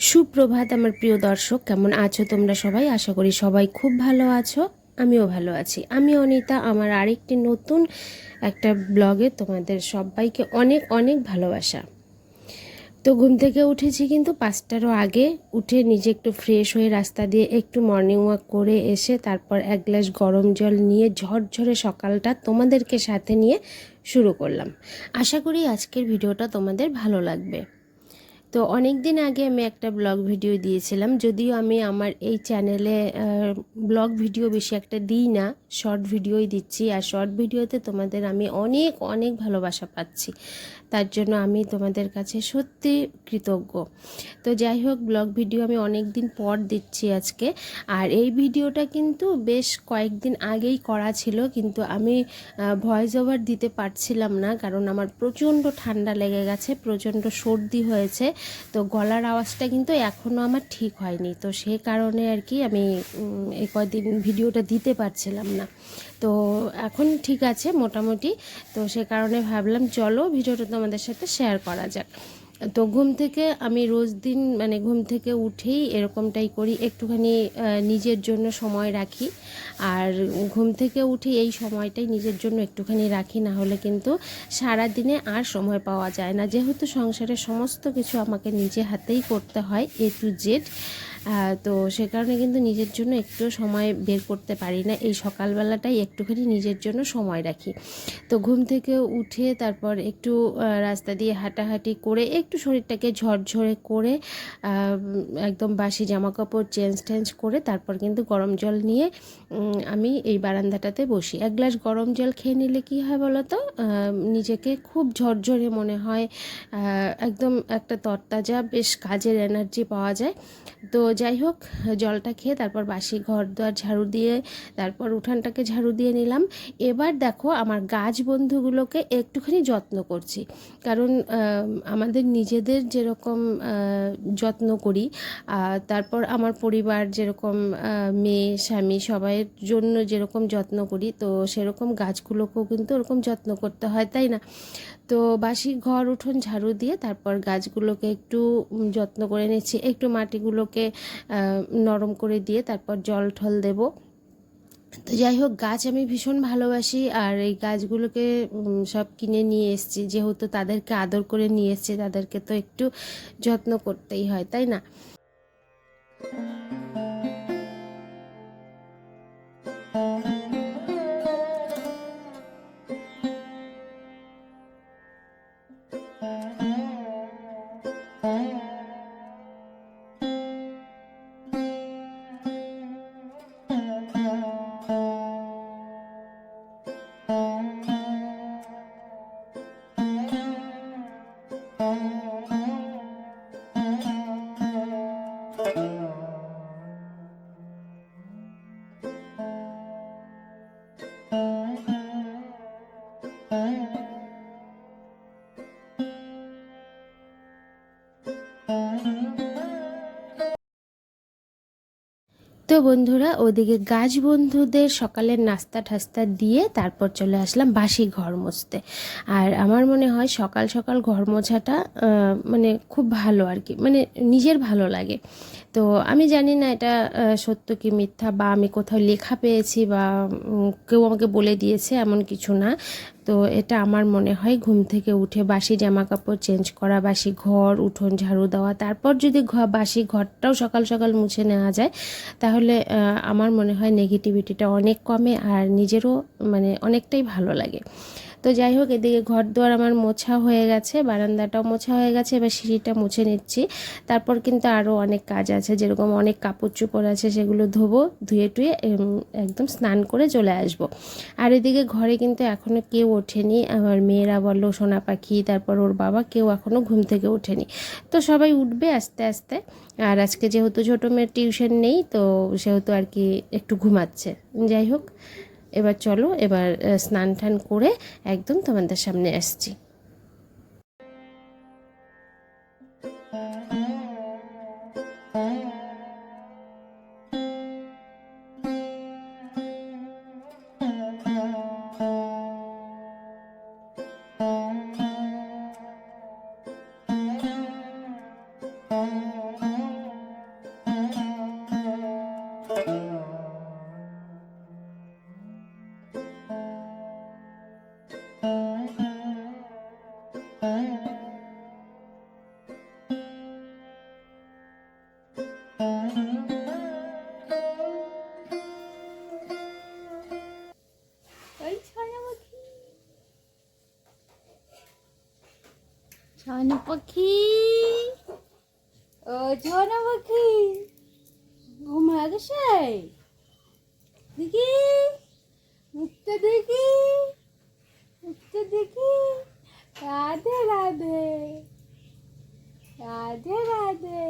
সুপ্রভাত আমার প্রিয় দর্শক, কেমন আছো তোমরা সবাই? আশা করি সবাই খুব ভালো আছো। আমিও ভালো আছি। আমি অনিতা, আমার আরেকটি নতুন একটা ব্লগে তোমাদের সবাইকে অনেক অনেক ভালোবাসা। তো ঘুম থেকে উঠেছি কিন্তু 5টারও আগে। উঠে নিজে একটু ফ্রেশ হয়ে রাস্তা দিয়ে একটু মর্নিং ওয়াক করে এসে তারপর এক গ্লাস গরম জল নিয়ে ঝরঝরে সকালটা তোমাদেরকে সাথে নিয়ে শুরু করলাম। আশা করি আজকের ভিডিওটা তোমাদের ভালো লাগবে। তো অনেক দিন আগে আমি একটা ব্লগ ভিডিও দিয়েছিলাম, যদিও আমি আমার এই চ্যানেলে ব্লগ ভিডিও বেশি একটা দিই না, শর্ট ভিডিওই দিচ্ছি। আর শর্ট ভিডিওতে তোমাদের আমি অনেক অনেক ভালোবাসা পাচ্ছি, তার জন্য আমি তোমাদের কাছে সত্যি কৃতজ্ঞ। তো যাই হোক, ব্লগ ভিডিও আমি অনেক দিন পর দিচ্ছি আজকে। আর এই ভিডিওটা কিন্তু বেশ কয়েকদিন আগেই করা ছিল, কিন্তু আমি ভয়েস ওভার দিতে পারছিলাম না, কারণ আমার প্রচণ্ড ঠান্ডা লেগে গেছে, প্রচণ্ড সর্দি হয়েছে। তো গলার আওয়াজটা কিন্তু এখনও আমার ঠিক হয়নি, তো সেই কারণে আর কি আমি এই কয়েকদিন ভিডিওটা দিতে পারছিলাম না। তো এখন ঠিক আছে মোটামুটি। তো সে কারণে ভাবলাম চলো ভিডিওটা তোমাদের সাথে শেয়ার করা যাক। তো ঘুম থেকে আমি রোজ দিন মানে ঘুম থেকে উঠেই এরকমটাই করি, একটুখানি নিজের জন্য সময় রাখি। আর ঘুম থেকে উঠে এই সময়টাই নিজের জন্য একটুখানি রাখি, না হলে কিন্তু সারা দিনে আর সময় পাওয়া যায় না, যেহেতু সংসারের সমস্ত কিছু আমাকে নিজে হাতেই করতে হয়, A to Z। তো সে কারণে কিন্তু নিজের জন্য একটু সময় বের করতে পারি না। এই সকালবেলাটাই একটুখানি নিজের জন্য সময় রাখি। তো ঘুম থেকে উঠে তারপর একটু রাস্তা দিয়ে হাঁটাহাঁটি করে একটু শরীরটাকে ঝরঝরে করে একদম বাসি জামাকাপড় চেঞ্জ করে তারপর কিন্তু গরম জল নিয়ে আমি এই বারান্দাটাতে বসি। এক গ্লাস গরম জল খেয়ে নিলে কী হয় বলো তো, নিজেকে খুব ঝরঝরে মনে হয়, একদম একটা তরতাজা বেশ কাজের এনার্জি পাওয়া যায়। তো যাই হোক, জলটা খেয়ে তারপর বাসি ঘর দুয়ার ঝাড়ু দিয়ে তারপর উঠানটাকে ঝাড়ু দিয়ে নিলাম। এবার দেখো, আমার গাছ বন্ধুগুলোকে একটুখানি যত্ন করছি, কারণ আমাদের নিজেদের যেরকম যত্ন করি, তারপর আমার পরিবার যেরকম মেয়ে স্বামী সবাইয়ের জন্য যেরকম যত্ন করি, তো সেরকম গাছগুলোকেও কিন্তু ওরকম যত্ন করতে হয়, তাই না? তো বাসি ঘর উঠোন ঝাড়ু দিয়ে তারপর গাছগুলোকে একটু যত্ন করে নিচ্ছি, একটু মাটিগুলোকে নরম করে দিয়ে তারপর জল ঠল দেবো। তো যাই হোক, গাছ আমি ভীষণ ভালোবাসি, আর এই গাছগুলোকে সব কিনে নিয়ে এসেছি, যেহেতু তাদেরকে আদর করে নিয়ে এসেছি, তাদেরকে তো একটু যত্ন করতেই হয়, তাই না? তো বন্ধুরা, ওদিকে গাছ বন্ধুদের সকালের নাস্তা ঠাস্তা দিয়ে তারপর চলে আসলাম বাসি ঘর মুছতে। আর আমার মনে হয় সকাল সকাল ঘর মোছাটা মানে খুব ভালো আর কি, মানে নিজের ভালো লাগে। তো আমি জানি না এটা সত্য কি মিথ্যা, বা আমি কোথাও লেখা পেয়েছি, বা কেউ আমাকে বলে দিয়েছে, এমন কিছু না। তো এটা আমার মনে হয় ঘুম থেকে উঠে বাসি জামা কাপড় চেঞ্জ করা, বাসি ঘর উঠোন ঝাড়ু দেওয়া, তারপর যদি বাসি ঘরটাও সকাল সকাল মুছে নেওয়া যায়, তাহলে আমার মনে হয় নেগেটিভিটিটা অনেক কমে, আর নিজেরও মানে অনেকটাই ভালো লাগে। তো যাই হোক, এদিকে ঘর দুয়ার আমার মোছা হয়ে গেছে, বারান্দাটাও মোছা হয়ে গেছে, এবার সিঁড়িটা মুছে নিচ্ছি। তারপর কিন্তু আরও অনেক কাজ আছে, যেরকম অনেক কাপড় চোপড় আছে, সেগুলো ধোবো, ধুয়ে টুয়ে একদম স্নান করে চলে আসব। আর এদিকে ঘরে কিন্তু এখনও কেউ ওঠেনি, আমার মেয়েরা বলো, সোনা পাখি, তারপর ওর বাবা, কেউ এখনও ঘুম থেকে ওঠেনি। তো সবাই উঠবে আস্তে আস্তে। আর আজকে যেহেতু ছোটো মেয়ের টিউশন নেই, তো সেহেতু আর কি একটু ঘুমাচ্ছে। যাই হোক, এবার চলো, এবার স্নান টান করে একদম তোমাদের সামনে আসছি। ওই ছানা পাখি, ছানা পাখি, ও ছানা পাখি ঘুমায় গেছে? দেখি মুখটা দেখি, মুখটা দেখি। রাধে রাধে, রাধে রাধে।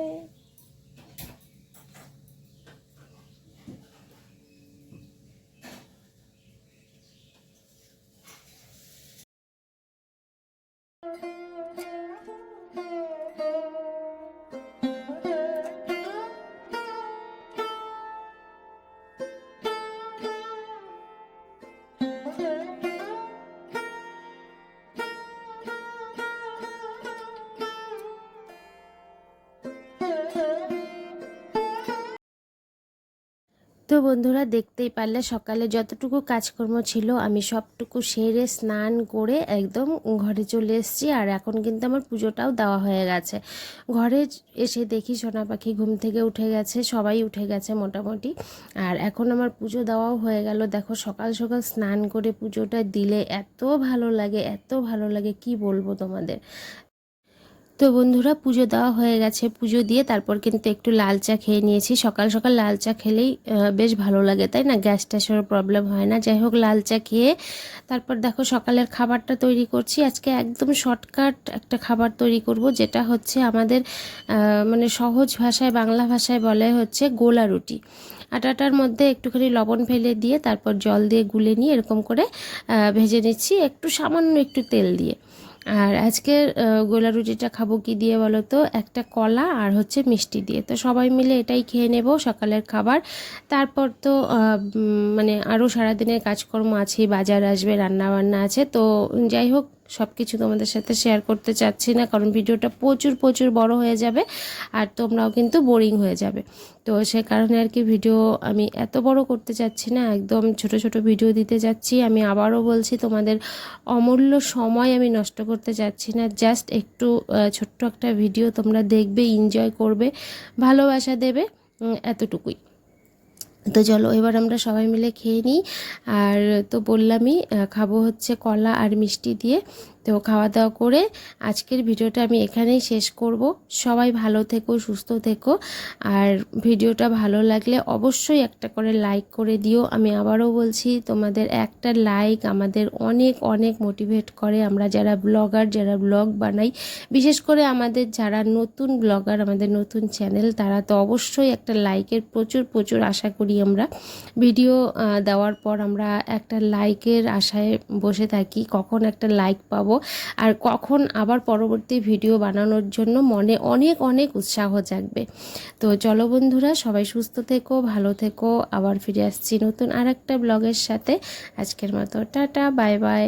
তো বন্ধুরা, দেখতেই পারলে সকালে যতটুকু কাজকর্ম ছিল আমি সবটুকু সেরে স্নান করে একদম ঘরে চলে এসেছি। আর এখন কিন্তু আমার পুজোটাও দেওয়া হয়ে গেছে। ঘরে এসে দেখি সোনা পাখি ঘুম থেকে উঠে গেছে, সবাই উঠে গেছে মোটামুটি। আর এখন আমার পুজো দেওয়াও হয়ে গেল। দেখো সকাল সকাল স্নান করে পুজোটা দিলে এত ভালো লাগে, এত ভালো লাগে কি বলবো তোমাদের। তো বন্ধুরা, পুজো দেওয়া হয়ে গেছে। পুজো দিয়ে তারপর কিন্তু একটু লাল চা খেয়ে নিয়েছি। সকাল সকাল লাল চা খেলেই বেশ ভালো লাগে, তাই না? গ্যাস ট্যাসেরও প্রবলেম হয় না। যাই হোক, লাল চা খেয়ে তারপর দেখো সকালের খাবারটা তৈরি করছি। আজকে একদম শর্টকাট একটা খাবার তৈরি করব, যেটা হচ্ছে আমাদের মানে সহজ ভাষায়, বাংলা ভাষায় বলে হচ্ছে গোলা রুটি। আটাটার মধ্যে একটুখানি লবণ ফেলে দিয়ে তারপর জল দিয়ে গুলে নিয়ে এরকম করে ভেজে নিচ্ছি, একটু সামান্য একটু তেল দিয়ে। আর আজকের গোলা রুটিটা খাবো কি দিয়ে বলো তো? একটা কলা আর হচ্ছে মিষ্টি দিয়ে। তো সবাই মিলে এটাই খেয়ে নেব সকালের খাবার। তারপর তো মানে আরও সারাদিনের কাজকর্ম আছে, বাজার আসবে, রান্না বান্না আছে। তো যাই হোক, সব কিছু তোমাদের সাথে শেয়ার করতে চাচ্ছি না, কারণ ভিডিওটা প্রচুর প্রচুর বড় হয়ে যাবে আর তোমরাও কিন্তু বোরিং হয়ে যাবে। তো সে কারণে আর কি ভিডিও আমি এত বড় করতে চাচ্ছি না, একদম ছোট ছোট ভিডিও দিতে যাচ্ছি। আমি আবারও বলছি, তোমাদের অমূল্য সময় আমি নষ্ট করতে চাচ্ছি না। জাস্ট একটু ছোট্ট একটা ভিডিও তোমরা দেখবে, এনজয় করবে, ভালোবাসা দেবে, এতটুকুই। তো চলো এবার আমরা সবাই মিলে খেয়ে নিই। আর তো বললামই খাবো হচ্ছে কলা আর মিষ্টি দিয়ে। তো খাওয়া দাওয়া করে আজকের ভিডিওটা আমি এখানেই শেষ করব। সবাই ভালো থেকো, সুস্থ থেকো। আর ভিডিওটা ভালো লাগলে অবশ্যই একটা করে লাইক করে দিও। আমি আবারও বলছি, তোমাদের একটা লাইক আমাদের অনেক অনেক মোটিভেট করে। আমরা যারা ব্লগার, যারা ব্লগ বানাই, বিশেষ করে আমাদের যারা নতুন ব্লগার, আমাদের নতুন চ্যানেল, তারা তো অবশ্যই একটা লাইকের প্রচুর প্রচুর আশা করি। আমরা ভিডিও দেওয়ার পর আমরা একটা লাইকের আশায় বসে থাকি, কখন একটা লাইক পাবো আর কখন আবার পরবর্তী ভিডিও বানানোর জন্য মনে অনেক অনেক উৎসাহ জাগবে। তো চলো বন্ধুরা, সবাই সুস্থ থেকো, ভালো থেকো। আবার ফিরে আসছি নতুন আর একটা ব্লগের সাথে। আজকের মতো টাটা, বাই বাই।